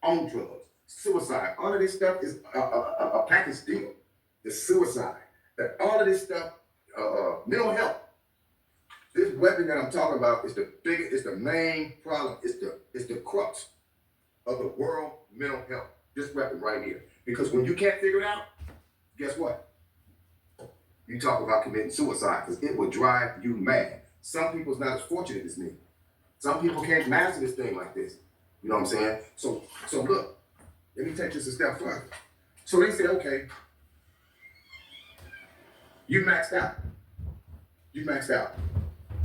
on drugs, suicide. All of this stuff is a package deal. The suicide, that all of this stuff, mental health. This weapon that I'm talking about is the biggest, it's the main problem. It's the crux of the world mental health. This weapon right here. Because when you can't figure it out, guess what? You talk about committing suicide because it will drive you mad. Some people's not as fortunate as me. Some people can't master this thing like this. You know what I'm saying? So look, let me take this a step further. So they said, okay, you maxed out. You maxed out.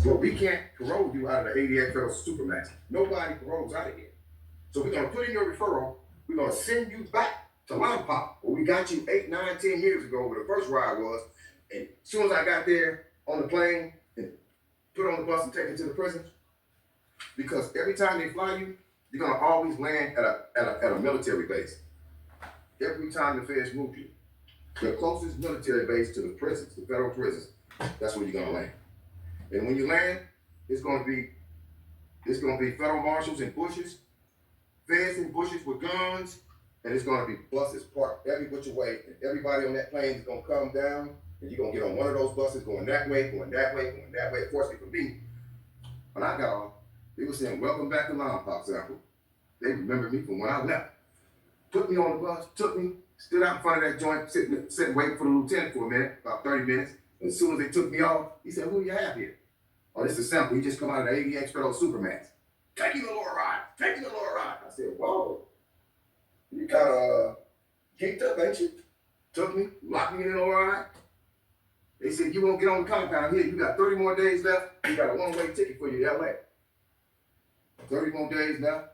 Well, we can't parole you out of the ADX Federal Supermax. Nobody paroles out of here. So we're going to put in your referral. We're going to send you back to Lollipop, where we got you 8, 9, 10 years ago, where the first ride was. And as soon as I got there on the plane and put on the bus and take it to the prison, because every time they fly you, you're going to always land at a military base. Every time the feds move you, the closest military base to the prisons, the federal prisons, that's where you're going to land. And when you land, it's going to be federal marshals in bushes, feds in bushes with guns, and it's going to be buses parked every which way, and everybody on that plane is going to come down, and you're going to get on one of those buses going that way, going that way, going that way. Fortunately for me, when I got off, they were saying, "Welcome back to Lollipop Sample." They remember me from when I left. Put me on the bus, took me, stood out in front of that joint, sitting waiting for the lieutenant for a minute, about 30 minutes. And as soon as they took me off, he said, "Who do you have here?" "Oh, this is Sample. He just come out of the ADX Federal Supermax. Take you the lower ride. Take you the lower ride." I said, "Whoa, you kind of geeked up, ain't you?" Took me, locked me in the lower ride. They said, "You won't get on the compound here. You got 30 more days left. You got a one-way ticket for you to LA. 30 more days left."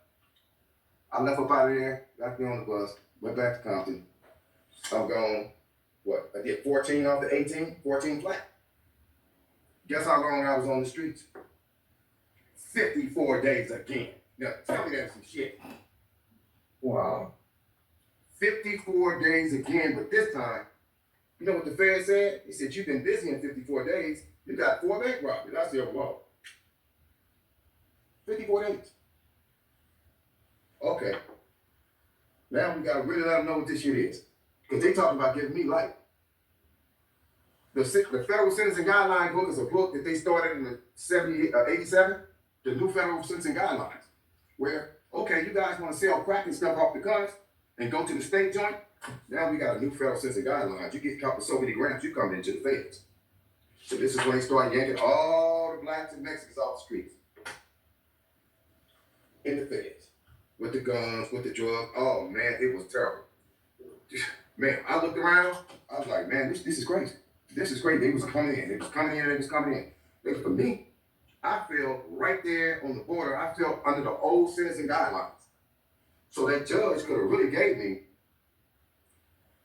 I left up out of there, got me on the bus, went back to Compton. I'm gone, what? I did 14 off the 18, 14 flat. Guess how long I was on the streets? 54 days again. Now, tell me that's some shit. Wow. 54 days again, but this time, you know what the Fed said? He said, "You've been busy in 54 days. You got 4 bank robberies." I said, "Whoa. 54 days. Okay. Now we gotta really let them know what this shit is. Because they talking about giving me life. The Federal Sentencing Guidelines book is a book that they started in the 87, the new Federal Sentencing Guidelines, where, okay, you guys want to sell crack and stuff off the guns and go to the state joint? Now we got a new Federal Sentencing Guidelines. You get caught with so many grams, you come into the feds. So this is when they start yanking all the blacks and Mexicans off the streets. In the feds. With the guns, with the drugs. Oh man, it was terrible. Man, I looked around, I was like, man, this is crazy. This is crazy. It was coming in. It was coming in. It was coming in. But for me, I felt right there on the border. I felt under the old sentencing guidelines. So that judge could have really gave me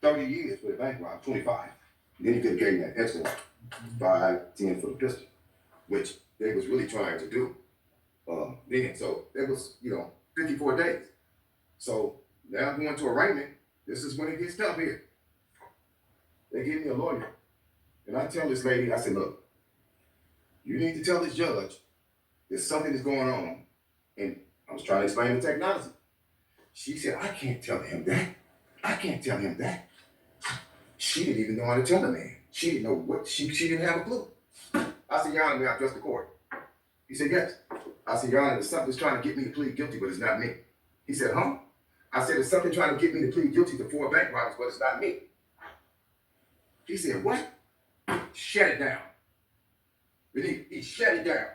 30 years for the bank robbery, 25. Then he could have gave me that extra 5, 10 for the pistol, which they was really trying to do then. So it was, 54 days. So now I'm going to arraignment. This is when it gets tough here. They give me a lawyer. And I tell this lady, I said, "Look, you need to tell this judge there's something that's going on." And I was trying to explain the technology. She said, "I can't tell him that. I can't tell him that." She didn't even know how to tell the man. She didn't know what, she didn't have a clue. I said, "Your Honor, may I address the court?" He said, "Yes." I said, "Your Honor, there's something that's trying to get me to plead guilty, but it's not me." He said, "Huh?" I said, "There's something trying to get me to plead guilty to 4 bank robberies, but it's not me." He said, "What?" Shut it down. He shut it down.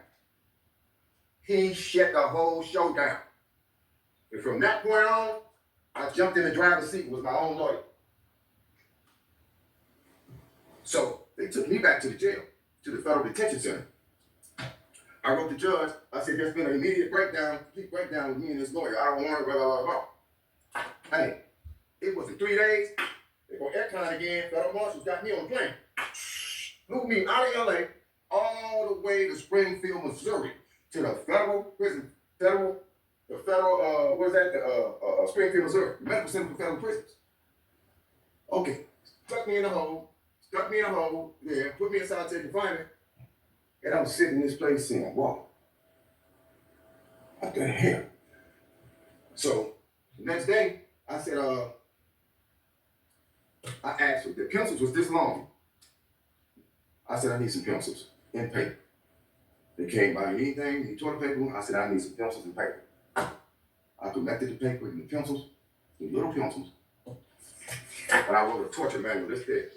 He shut the whole show down. And from that point on, I jumped in the driver's seat with my own lawyer. So they took me back to the jail, to the federal detention center. I wrote the judge, I said, "There's been an immediate breakdown, complete breakdown with me and this lawyer. I don't want to, blah, blah, blah, blah." Hey, it wasn't 3 days. They go aircon again. Federal marshals got me on the plane. Flew me out of LA all the way to Springfield, Missouri, to the federal prison, Springfield, Missouri, Medical Center for Federal Prisons. Okay, stuck me in a hole there, put me in solitary confinement, and I was sitting in this place saying, "Whoa, what the hell?" So The next day, I said, I asked her, the pencils was this long. I said, I need some pencils and paper. They came by anything, he tore the paper. I said, I need some pencils and paper. I collected the paper and the pencils, the little pencils, and I wrote a torture manual this big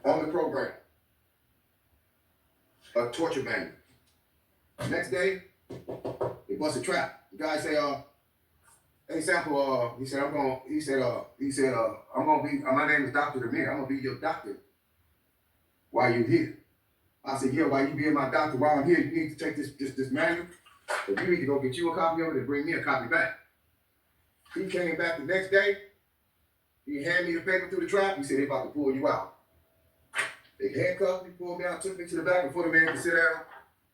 on the program. A torture manual. Next day, he busted trap. The guy say, hey Sample, he said, I'm gonna be, my name is Dr. Demir, I'm gonna be your doctor while you're here. I said, yeah, while you being my doctor while I'm here, you need to take this manual, but you need to go get you a copy of it and bring me a copy back. He came back the next day, he handed me the paper through the trap, he said, they about to pull you out. They handcuffed me, pulled me out, took me to the back before the man could sit down.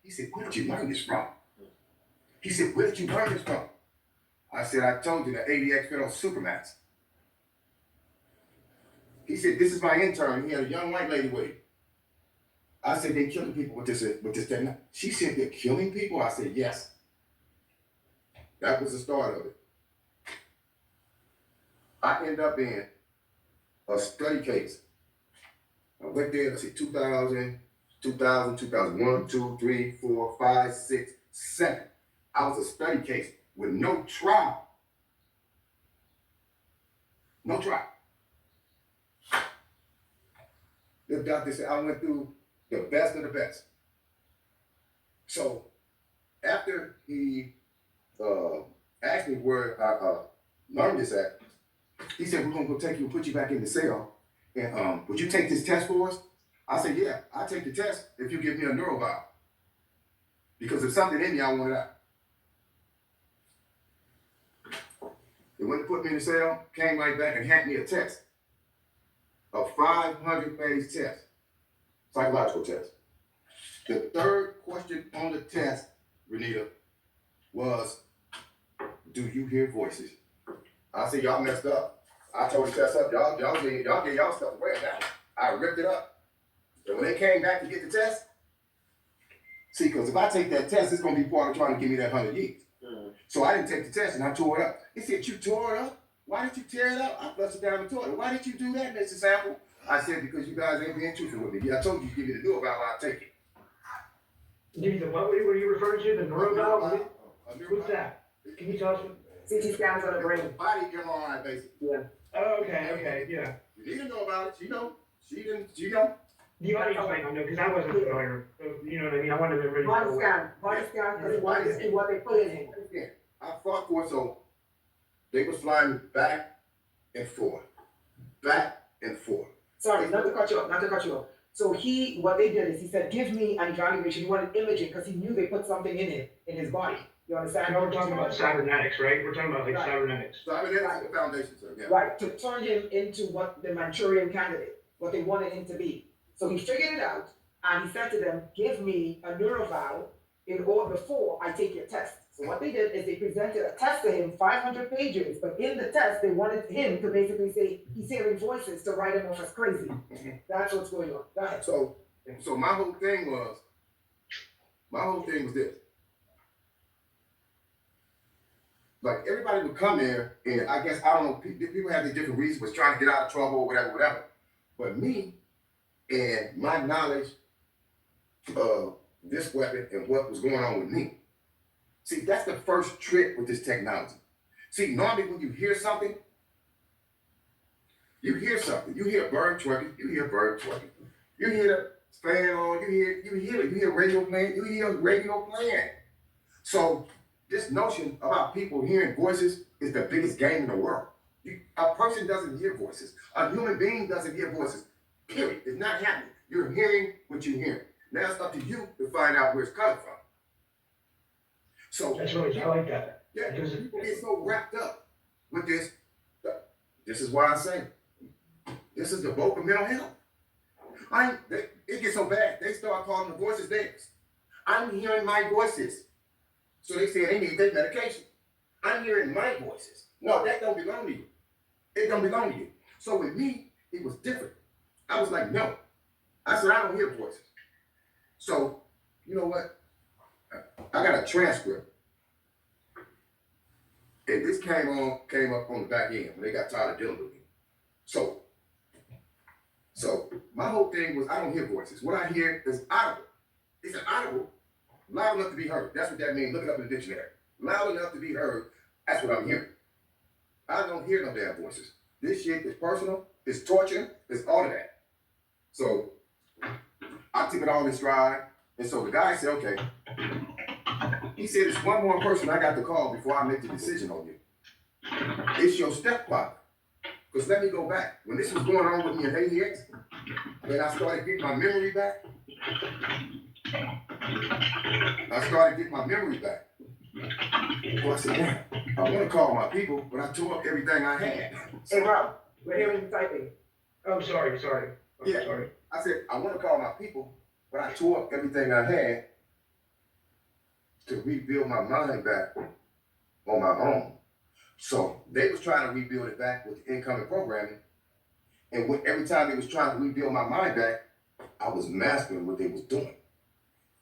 He said, where did you learn this from? He said, where did you learn this from? I said, I told you the ADX fit on Supermax. He said, this is my intern. He had a young white lady with him. I said, they killing people with this technology. She said, they're killing people? I said, yes. That was the start of it. I ended up in a study case. I went there, let's see, 2000, 2001, 2, 3, 4, 5, 6, 7. I was a study case with no trial. No trial. The doctor said I went through the best of the best. So after he asked me where I learned this at, he said, we're gonna go take you and put you back in the cell. And would you take this test for us? I said, yeah, I'll take the test if you give me a neurovial. Because there's something in me I want it out. They went to put me in the cell, came right back and handed me a test. A 500-page test. Psychological test. The third question on the test, Renita, was, do you hear voices? I said, y'all messed up. I told the test up, y'all get y'all stuff away now. I ripped it up. And when they came back to get the test, see, because if I take that test, it's going to be part of trying to give me that 100 years. So I didn't take the test and I tore it up. He said, you tore it up? Why did you tear it up? I flushed it down the toilet. Why did you do that, Mr. Sample? I said, because you guys ain't being truthful with me. I told you to give me the new about I'll take it. Give me the what were you referring to? The neuroval? What's that? Can you tell us? CT scans on the brain. Body MRI, basically. Yeah. Oh, okay, yeah. You need to know about it. She know. She know. The audience might not know, because I wasn't familiar. You know what I mean? I wanted to really Body scan, because he wanted to see what they put in him. Yeah. I fought for it, so they was flying back and forth. Back and forth. Sorry, not to cut you off. So what they did is he said, give me an evaluation. He wanted imaging because he knew they put something in it, in his body. You understand? No, we're talking about cybernetics, right? We're talking about like cybernetics. Cybernetics is the foundation, sir. Yeah. Right, to turn him into what the Manchurian candidate, what they wanted him to be. So he figured it out, and he said to them, give me a neuroval in order before I take your test. So what they did is they presented a test to him, 500 pages, but in the test, they wanted him to basically say he's hearing voices to write him off as crazy. That's what's going on. Go ahead. So my whole thing was this. Like, everybody would come there, and I guess, I don't know, people have these different reasons, was trying to get out of trouble or whatever. But me and my knowledge of this weapon and what was going on with me, see, that's the first trick with this technology. See, normally when you hear something, you hear a bird twerking, you hear the fan on, you hear radio playing. So this notion about people hearing voices is the biggest game in the world. A person doesn't hear voices. A human being doesn't hear voices. Period. It's not happening. You're hearing what you hear. Now it's up to you to find out where it's coming from. So That's really, I like that. Yeah, because people get so wrapped up with this. This is why I say this is the vote of mental health. It gets so bad, they start calling the voices theirs. I'm hearing my voices. So they say they need to take medication. I'm hearing my voices. No, that don't belong to you. It don't belong to you. So with me, it was different. I was like, no. I said, I don't hear voices. So, you know what? I got a transcript And this came up on the back end when they got tired of dealing with me. So my whole thing was I don't hear voices. What I hear is audible. It's an audible, loud enough to be heard. That's what that means. Look it up in the dictionary. Loud enough to be heard. That's what I'm hearing. I don't hear no damn voices. This shit is personal. It's torture. It's all of that. So I took it all in stride. And so the guy said, okay. He said, there's one more person I got to call before I make the decision on you. It's your stepfather. Because let me go back. When this was going on with me in ADX, when I started getting my memory back, Well, I said, damn, I want to call my people, but I tore up everything I had. Hey, Rob, we're hearing you typing. Oh, sorry. Yeah. Sorry. I said, I want to call my people, but I tore up everything I had to rebuild my mind back on my own. So they was trying to rebuild it back with the incoming programming. And every time they was trying to rebuild my mind back, I was mastering what they was doing.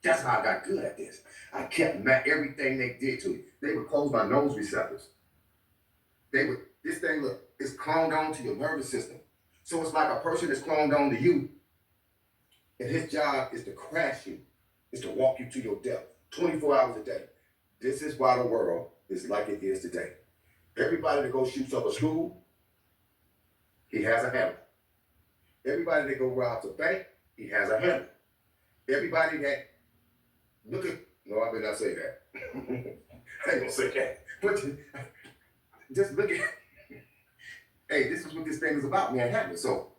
That's how I got good at this. I kept everything they did to me. They would close my nose receptors. This thing, look, it's cloned on to your nervous system. So it's like a person that's cloned on to you, and his job is to crash you, is to walk you to your death, 24 hours a day. This is why the world is like it is today. Everybody that goes shoots up a school, he has a hammer. Everybody that go robs a bank, he has a hammer. Everybody that no, I better not say that. I ain't gonna say that. But just look at, hey, this is what this thing is about, man. Happening. So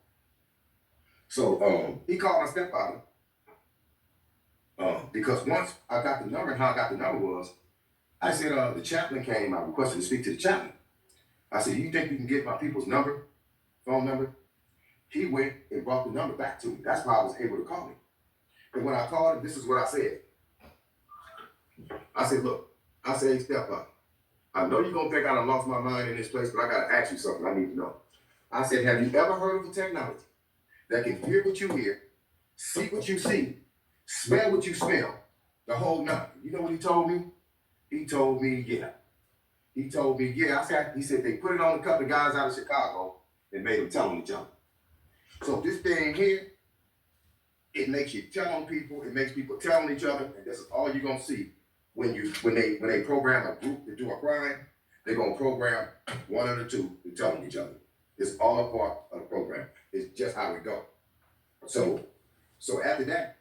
he called my stepfather. Because once I got the number, and how I got the number was, I said, the chaplain came, I requested to speak to the chaplain. I said, you think you can get my people's number, phone number? He went and brought the number back to me. That's why I was able to call him. And when I called him, this is what I said. I said, look, hey, step up. I know you're going to think I done lost my mind in this place, but I got to ask you something I need to know. I said, have you ever heard of a technology that can hear what you hear, see what you see, smell what you smell, the whole nine? You know what he told me? He told me, yeah. He said they put it on a couple of guys out of Chicago and made them tell on each other. So this thing here, it makes you tell on people, it makes people tell on each other, and this is all you're going to see. When they program a group to do a crime, they're gonna program one of the two to tell on each other. It's all a part of the program. It's just how it go. So after that,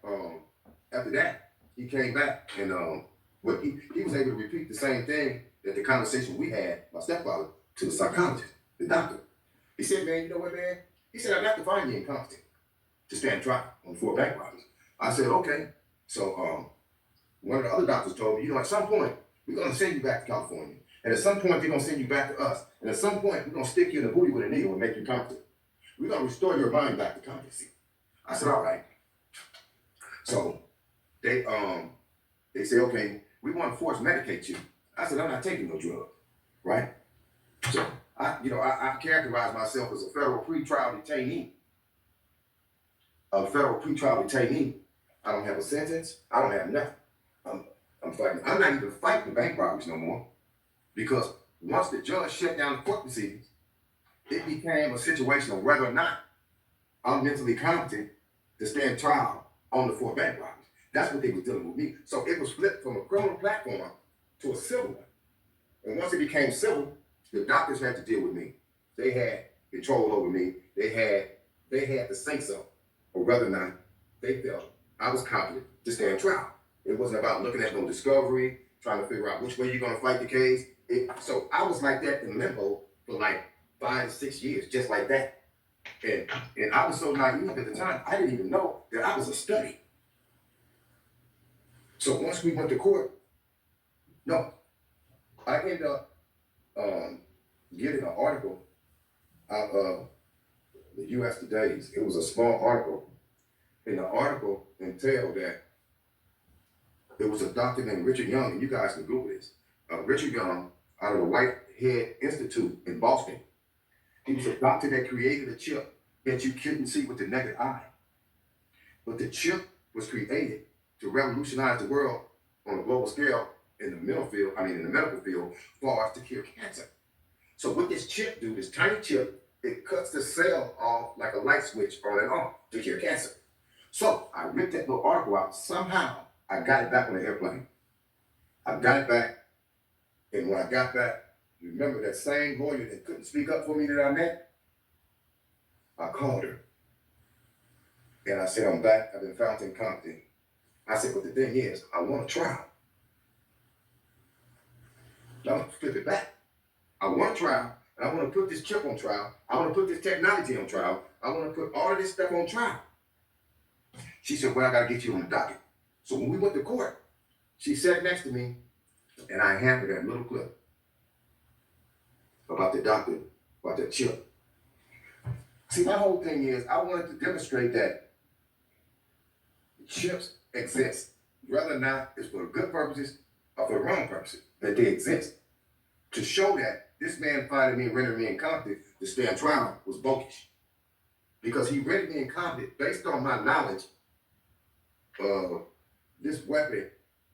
he came back and but he was able to repeat the same thing that the conversation we had, my stepfather, to the psychologist, the doctor. He said, man, you know what, man? He said, I'd have to find you incompetent to stand trial on 4 bank robberies. I said, okay. So one of the other doctors told me, at some point, we're going to send you back to California. And at some point, they're going to send you back to us. And at some point, we're going to stick you in the booty with a needle and make you competent. We're going to restore your mind back to competency. I said, all right. So they say, okay, we want to force medicate you. I said, I'm not taking no drugs, right? So I characterize myself as a federal pretrial detainee. I don't have a sentence. I don't have nothing. I'm fighting. I'm not even fighting the bank robberies no more, because once the judge shut down the court proceedings, it became a situation of whether or not I'm mentally competent to stand trial on the 4 bank robberies. That's what they were dealing with me. So it was flipped from a criminal platform to a civil one. And once it became civil, the doctors had to deal with me. They had control over me. They had to say so, or whether or not they felt I was competent to stand trial. It wasn't about looking at no discovery, trying to figure out which way you're going to fight the case. So I was like that in limbo for like 5 to 6 years, just like that. And I was so naive at the time, I didn't even know that I was a study. So once we went to court, I ended up getting an article out of the U.S. Today's. It was a small article. And the article entailed that there was a doctor named Richard Young, and you guys can Google this. Richard Young, out of the Whitehead Institute in Boston. He was a doctor that created a chip that you couldn't see with the naked eye. But the chip was created to revolutionize the world on a global scale in the medical field, for us to cure cancer. So what this chip do, this tiny chip, it cuts the cell off like a light switch on and off to cure cancer. So I ripped that little article out. Somehow I got it back on the airplane. I got it back, and when I got back, remember that same lawyer that couldn't speak up for me that I met? I called her. And I said, I'm back. I've been found incompetent. I said, but the thing is, I want a trial. Now, I'm going to flip it back. I want a trial, and I want to put this chip on trial. I want to put this technology on trial. I want to put all of this stuff on trial. She said, well, I got to get you on the docket. So when we went to court, she sat next to me, and I handed her that little clip about the doctor, about the chip. See, my whole thing is I wanted to demonstrate that chips exist, whether or not it's for good purposes or for the wrong purposes, that they exist. To show that this man finding me and rendering me incompetent to stand trial was bogus. Because he rendered me incompetent based on my knowledge of this weapon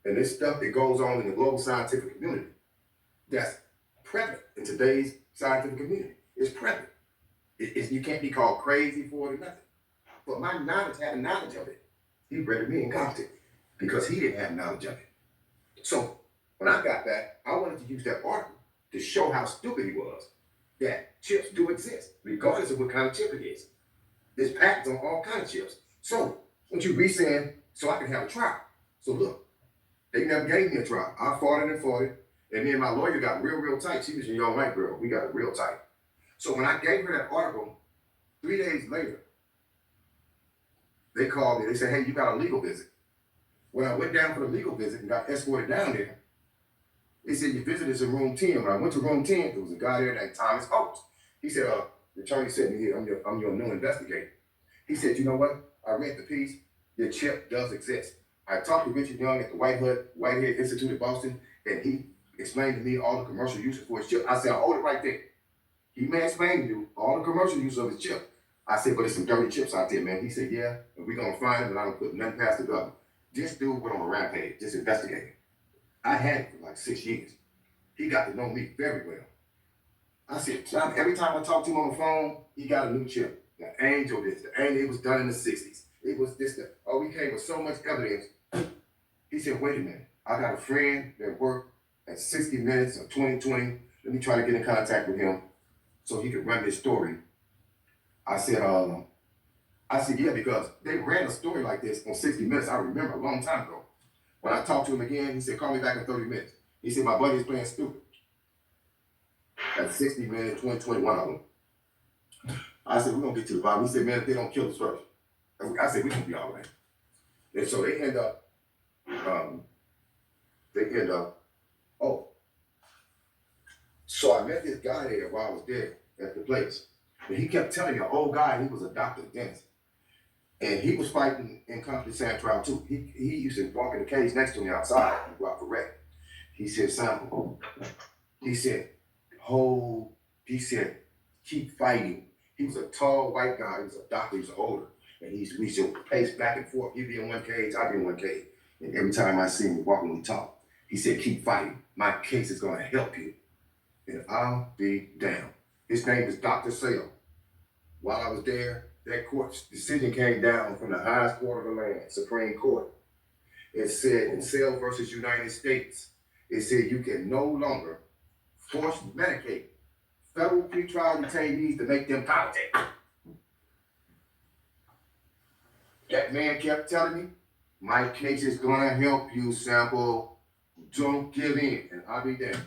and this stuff that goes on in the global scientific community that's prevalent in today's scientific community. It's prevalent. You can't be called crazy for it or nothing. But my knowledge had a knowledge of it. He rendered me incompetent because he didn't have knowledge of it. So when I got back, I wanted to use that article to show how stupid he was, that chips do exist, regardless of what kind of chip it is. There's patents on all kinds of chips. So once you resend, so I can have a trial. So look, they never gave me a trial. I fought it and fought it. And me and my lawyer got real tight. She was a young white girl. We got it real tight. So when I gave her that article, 3 days later, they called me. They said, hey, you got a legal visit. When I went down for the legal visit and got escorted down there, they said, your visit is in room 10. When I went to room 10, there was a guy there named Thomas Oates. He said, the attorney said to me, I'm your new investigator. He said, you know what? I read the piece. Your chip does exist. I talked to Richard Young at the Whitehead Institute of Boston, and he explained to me all the commercial uses for his chip. I said, I'll hold it right there. He may explain to you all the commercial use of his chip. I said, but there's some dirty chips out there, man. He said, yeah, and we're going to find them, and I don't put nothing past the government. This dude went on a rampage, just investigating. I had it for like 6 years. He got to know me very well. I said, every time I talked to him on the phone, he got a new chip. The Angel this, the Angel, it was done in the 60s. It was this, that. Oh, we came with so much evidence. He said, wait a minute. I got a friend that worked at 60 Minutes or 2020. Let me try to get in contact with him so he could run this story. I said, yeah, because they ran a story like this on 60 Minutes. I remember a long time ago. When I talked to him again, he said, call me back in 30 minutes. He said, my buddy is playing stupid. At 60 Minutes, 2021 of them. I said, we're going to get to the bottom. He said, man, if they don't kill us first. I said, we're going to be all right. And so they end up, so I met this guy there while I was there at the place. And he kept telling me, an old guy, he was a doctor, dentist. And he was fighting in company sand trial too. He used to walk in the cage next to me outside and go out for rec. He said, Sam, he said, keep fighting. He was a tall white guy. He was a doctor. He was older. And we used to pace back and forth. He'd be in one cage, I'd be in one cage. And every time I see him walking, we talk. He said, keep fighting. My case is going to help you. And I'll be damned. His name is Dr. Sale. While I was there, that court's decision came down from the highest court of the land, Supreme Court. It said in Sale versus United States, it said you can no longer force medicate federal pretrial detainees to make them politic. That man kept telling me, my case is gonna help you, Sample. Don't give in. And I'll be damned.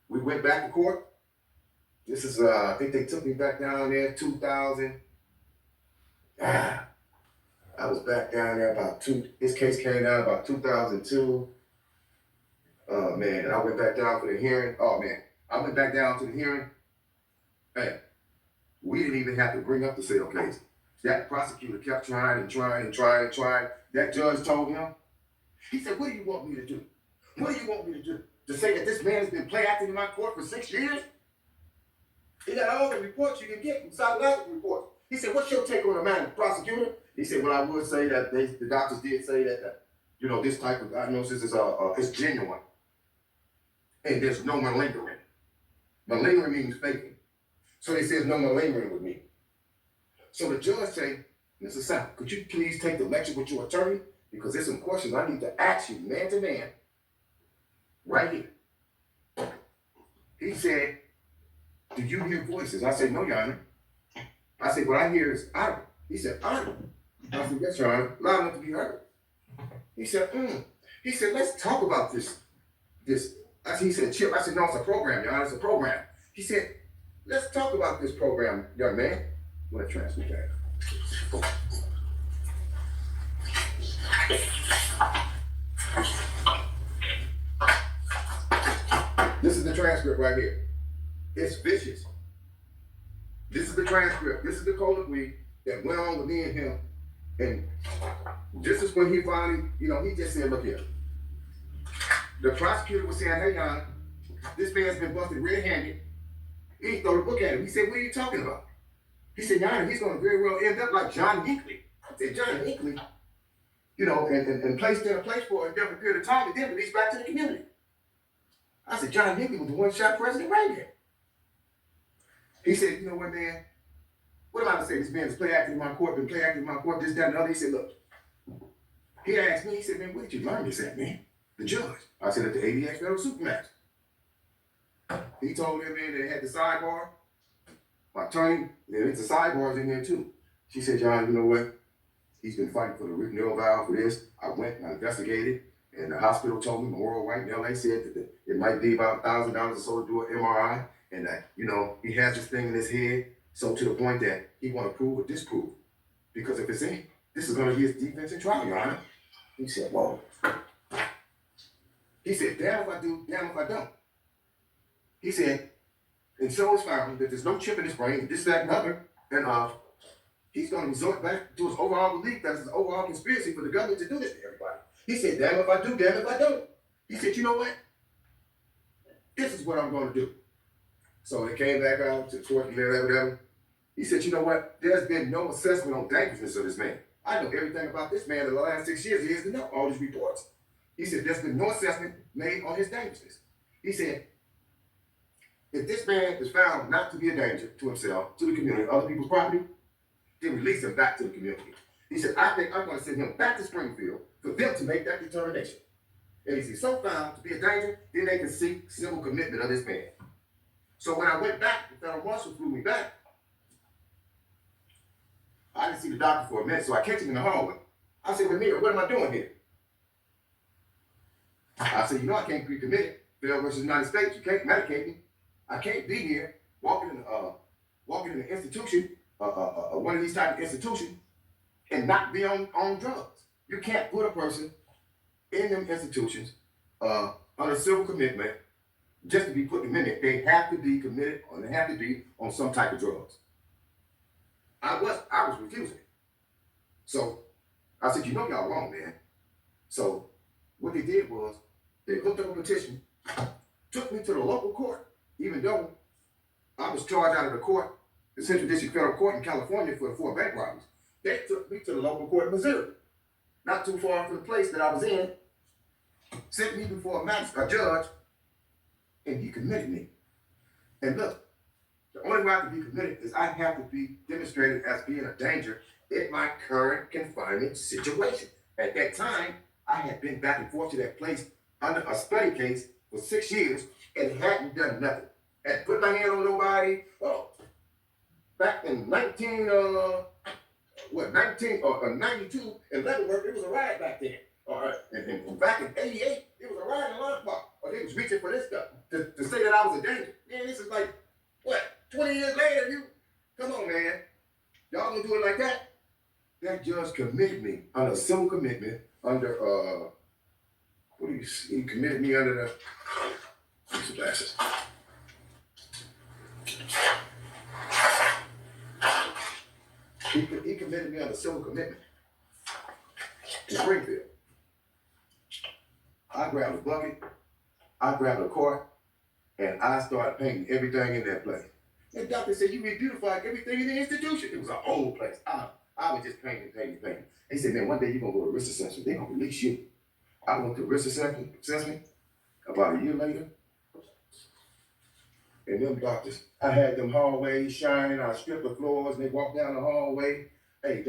We went back to court. This is, I think they took me back down there 2000. I was back down there this case came down about 2002. Oh man, and I went back down for the hearing. Oh man, I went back down to the hearing. Hey, we didn't even have to bring up the sale case. That prosecutor kept trying. That judge told him, he said, what do you want me to do? What do you want me to do? To say that this man has been play acting in my court for 6 years? He got all the reports you can get from psychological reports. He said, what's your take on the matter, prosecutor? He said, well, I would say that the doctors did say that, this type of diagnosis is genuine. and there's no malingering. Malingering means faking. So they says no malingering with me. So the judge say, Mr. Sam, could you please take the lecture with your attorney? Because there's some questions I need to ask you man to man right here. He said, do you hear voices? I said, no, Your Honor. I said, what I hear is audible. He said, audible. I said, yes, Your Honor, loud enough to be heard. He said, He said, let's talk about this. He said, Chip. I said, no, it's a program, Your Honor, it's a program. He said, let's talk about this program, young man. I'm gonna transfer that. This is the transcript right here. It's vicious. This is the transcript. This is the colloquy that went on with me and him. And this is when he finally, he just said, look here. The prosecutor was saying, hey, Your Honor, this man's been busted red-handed. He threw the book at him. He said, what are you talking about? He said, Your Honor, he's going to very well end up like John Hinckley. I said, John Hinckley, and placed in a place for a different period of time and then released back to the community. I said, John Hinckley was the one who shot President Reagan. He said, you know what, man? What am I to say? This man is play acting in my court, this, that, and the other. He said, look. He asked me, he said, man, where did you learn this at, man? The judge. I said, at the ADX Federal Supermax. He told him, man, they had the sidebar. My attorney, there's the sidebars in there too. She said, John, you know what? He's been fighting for the renal valve for this. I went and I investigated, and the hospital told me, Memorial White in LA said that it might be about $1,000 or so to do an MRI, and that, he has this thing in his head, so to the point that he want to prove or disprove. Because if it's in, this is going to be his defense in trial, Your Honor. He said, whoa. He said, damn if I do, damn if I don't. He said, and so it's found that there's no chip in his brain, this, that, and other, and he's going to resort back to his overall belief that it's an overall conspiracy for the government to do this to everybody. He said, damn if I do, damn if I don't. He said, you know what? This is what I'm going to do. So it came back out to court and whatever. He said, you know what? There's been no assessment on dangerousness of this man. I know everything about this man in the last 6 years. He has to know all these reports. He said, there's been no assessment made on his dangerousness. He said, if this man is found not to be a danger to himself, to the community, other people's property, then release him back to the community. He said, I think I'm going to send him back to Springfield for them to make that determination. And he said, so found to be a danger, then they can seek civil commitment of this man. So when I went back, the federal marshal flew me back. I didn't see the doctor for a minute, so I catch him in the hallway. I said, Ramiro, what am I doing here? I said, I can't be committed. Federal versus United States, you can't medicate me. I can't be here walking in an institution, one of these type of institutions, and not be on drugs. You can't put a person in them institutions under civil commitment just to be putting them in there. They have to be committed, or they have to be on some type of drugs. I was refusing it. So I said, y'all wrong, man. So what they did was they hooked up a petition, took me to the local court, even though I was charged out of the court, the Central District Federal Court in California for the 4 bank robberies. They took me to the local court in Missouri, not too far from the place that I was in, sent me before a judge, and he committed me. And look, the only way I can be committed is I have to be demonstrated as being a danger in my current confinement situation. At that time, I had been back and forth to that place under a study case for 6 years and hadn't done nothing. Hadn't put my hand on nobody. Back in 92, in Leavenworth, it was a riot back then. All right, and back in 88, it was a riot in Lawrence Park. Or they was reaching for this stuff to say that I was a danger. Man, this is like, 20 years later, come on, man. Y'all gonna do it like that? That judge committed me under civil commitment under, he committed me under the, use the glasses. He committed me under civil commitment to Springfield. I grabbed a bucket, I grabbed a cart, and I started painting everything in that place. And the doctor said, you re-beautified everything in the institution. It was an old place. I was just painting. He said, man, one day you're going to go to risk assessment. They're going to release you. I went to risk assessment about a year later. And them doctors, I had them hallways shining, I stripped the floors, and they walked down the hallway. Them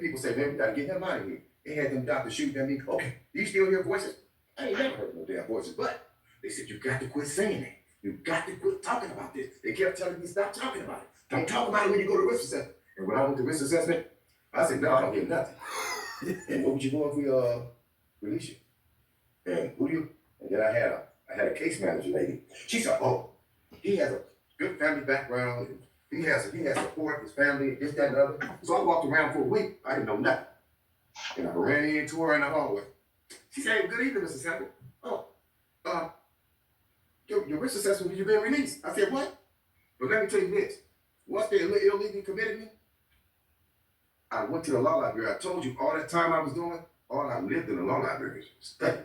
people say, man, we gotta get him out of here. They had them doctors shooting at me. Okay, do you still hear voices? I ain't never heard no damn voices, but they said, you got to quit saying it. You got to quit talking about this. They kept telling me, stop talking about it. Don't talk about it when you go to risk assessment. And when I went to risk assessment, I said, no, I don't hear nothing. And what would you go if we release you? And who do you? And then I had a case manager lady. She said, oh, he has a good family background. And he has support, his family, this, that, and the other. So I walked around for a week. I didn't know nothing. And I ran into her in the hallway. She said, good evening, Mr. Sample. Oh, your risk assessment, you've been released. I said, what? But let me tell you this. Once they illegally committed me, I went to the law library. I told you all that time I was doing, all I lived in the law library, studied.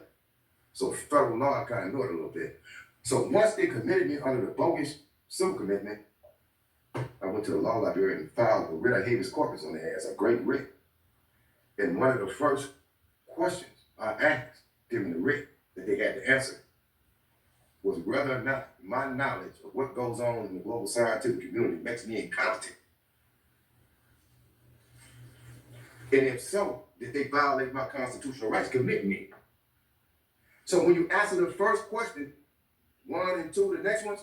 So federal law, I kind of know it a little bit. So once they committed me under the bogus civil commitment, I went to the law library and filed a writ of habeas corpus on their ass, a great writ. And one of the first questions I asked given the writ that they had to answer was whether or not my knowledge of what goes on in the global scientific community makes me incompetent. And if so, did they violate my constitutional rights, commit me? So when you answer the first question, 1 and 2, the next ones,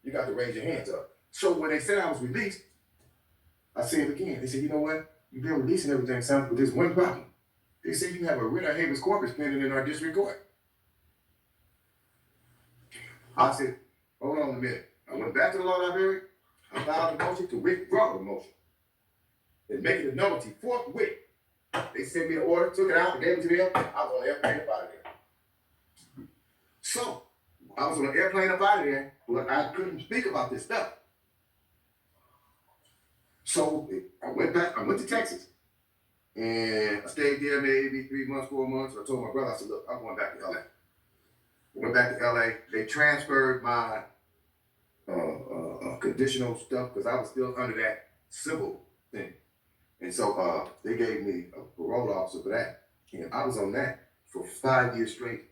you got to raise your hands up. So when they said I was released, I said it again. They said, you know what? You've been releasing everything, son, but there's one problem. They said you have a writ of habeas corpus pending in our district court. I said, hold on a minute. I went back to the law library. I filed a motion to withdraw the motion and make it a nullity forthwith. They sent me the order, took it out, gave it to them. I was on an airplane up out of there. So I was on an airplane up out of there, but I couldn't speak about this stuff. So I went back, I went to Texas. And I stayed there maybe 3 months, 4 months. I told my brother, I said, look, I'm going back to LA. Went back to LA. They transferred my conditional stuff because I was still under that civil thing. And so they gave me a parole officer for that. And I was on that for 5 years straight.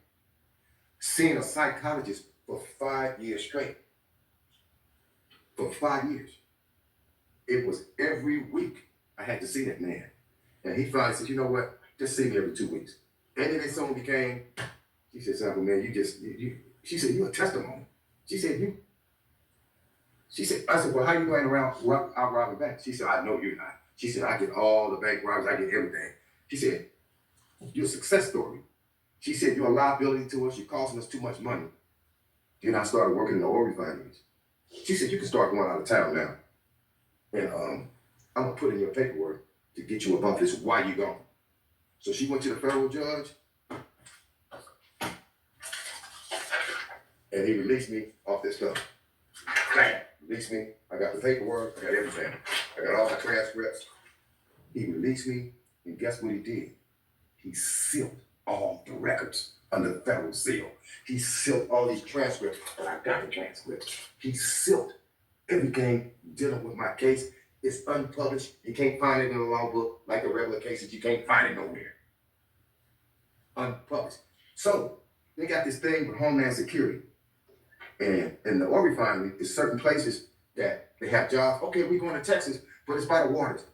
Seeing a psychologist for 5 years straight. For 5 years. It was every week I had to see that man. And he finally said, you know what? Just see me every 2 weeks. And then it soon became, she said, Sample, man, she said, you a testimony. She said, I said, well, how you going around out robbing banks? She said, I know you're not. She said, I get all the bank robberies, I get everything. She said, you're a success story. She said, you're a liability to us, you're costing us too much money. Then I started working in the oil refineries. She said, you can start going out of town now. And I'm gonna put in your paperwork to get you above this while you gone. So she went to the federal judge and he released me off this stuff. Bam, released me. I got the paperwork, I got everything. I got all my transcripts. He released me, and guess what he did? He sealed all the records under the federal seal. He sealed all these transcripts, and I got the transcripts. He sealed everything dealing with my case. It's unpublished. You can't find it in a law book like the regular cases. You can't find it nowhere. Unpublished. So they got this thing with Homeland Security. And in the oil refinery, there's certain places that they have jobs. Okay, we're going to Texas, but it's by the waters.